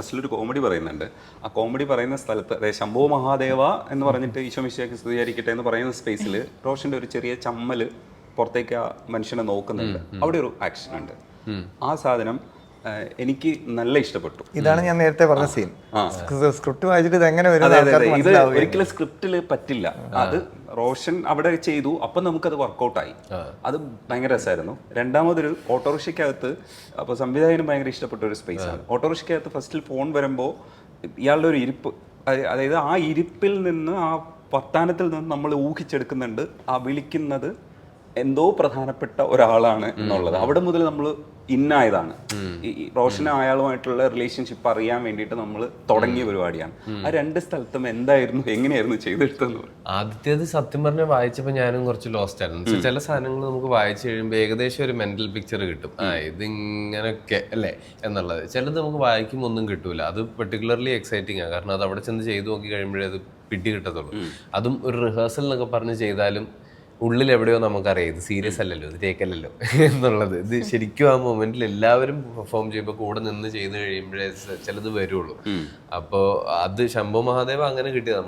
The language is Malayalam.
ഫസ്റ്റിലൊരു കോമഡി പറയുന്നുണ്ട്. ആ കോമഡി പറയുന്ന സ്ഥലത്ത്, അതായത് ശംഭോ മഹാദേവ എന്ന് പറഞ്ഞിട്ട് ഈശോ മിശിഹായ്ക്ക് സ്തുതിയായിരിക്കട്ടെ എന്ന് പറയുന്ന സ്പേസിൽ റോഷന്റെ ഒരു ചെറിയ ചമ്മല് പുറത്തേക്ക് ആ മനുഷ്യനെ നോക്കുന്നുണ്ട്. അവിടെ ഒരു ആക്ഷൻ ഉണ്ട്. ആ സാധനം എനിക്ക് നല്ല ഇഷ്ടപ്പെട്ടു. ഇതാണ് ഞാൻ നേരത്തെ പറഞ്ഞ സീൻ. സ്ക്രിപ്റ്റ് വായിച്ചിട്ട് ഇത് എങ്ങനെ വരും ഇത് ഒരിക്കലും സ്ക്രിപ്റ്റിൽ പറ്റില്ല. അത് റോഷൻ അവിടെ ചെയ്തു, അപ്പം നമുക്കത് വർക്കൗട്ടായി. അത് ഭയങ്കര രസമായിരുന്നു. രണ്ടാമതൊരു ഓട്ടോറിക്ഷയ്ക്കകത്ത്, അപ്പോൾ സംവിധായകനും ഭയങ്കര ഇഷ്ടപ്പെട്ട ഒരു സ്പേസാണ്. ഓട്ടോറിക്ഷയ്ക്കകത്ത് ഫസ്റ്റിൽ ഫോൺ വരുമ്പോൾ ഇയാളുടെ ഒരു ഇരിപ്പ്, അതായത് ആ ഇരിപ്പിൽ നിന്ന്, ആ വർത്താനത്തിൽ നിന്ന് നമ്മൾ ഊഹിച്ചെടുക്കുന്നുണ്ട് ആ വിളിക്കുന്നത് എന്തോ പ്രധാനപ്പെട്ട ഒരാളാണ് എന്നുള്ളത്. അവിടെ മുതൽ നമ്മൾ ഇന്നായതാണ്. ഈ റോഷനും അയാളുമായിട്ടുള്ള റിലേഷൻഷിപ്പ് അറിയാൻ വേണ്ടിയിട്ട് നമ്മൾ തുടങ്ങിയ പരിപാടിയാണ്. ആ രണ്ട് സ്ഥലത്തും എന്തായിരുന്നു, എങ്ങനെയായിരുന്നു ചെയ്തെടുത്തതെന്ന് പറയും. ആദ്യത്തേത് സത്യം പറഞ്ഞാൽ വായിച്ചപ്പോൾ ഞാനും കുറച്ച് ലോസ്റ്റ് ആയിരുന്നു. ചില സാധനങ്ങൾ നമുക്ക് വായിച്ചു കഴിയുമ്പോൾ ഏകദേശം ഒരു മെന്റൽ പിക്ചർ കിട്ടും. ഇതിങ്ങനൊക്കെ അല്ലേ എന്നുള്ളത്. ചിലത് നമുക്ക് വായിക്കുമ്പോൾ ഒന്നും കിട്ടൂല. അത് പെർട്ടിക്കുലർലി എക്സൈറ്റിംഗ് ആണ്. കാരണം അത് അവിടെ ചെന്ന് ചെയ്തു നോക്കി കഴിയുമ്പോഴേ അത് പിടി കിട്ടത്തുള്ളൂ. അതും ഒരു റിഹേഴ്സൽ എന്നൊക്കെ പറഞ്ഞ് ചെയ്താലും ഉള്ളിൽ എവിടെയോ നമുക്കറിയാം ഇത് സീരിയസ് അല്ലല്ലോ, ഇത് ടേക്കല്ലല്ലോ എന്നുള്ളത്. ഇത് ശരിക്കും ആ മൊമെന്റിൽ എല്ലാവരും പെർഫോം ചെയ്യുമ്പോൾ കൂടെ നിന്ന് ചെയ്ത് കഴിയുമ്പോഴേ ചിലത് വരുള്ളൂ. അപ്പോൾ അത് ശംഭോ മഹാദേവ അങ്ങനെ കിട്ടിയത്.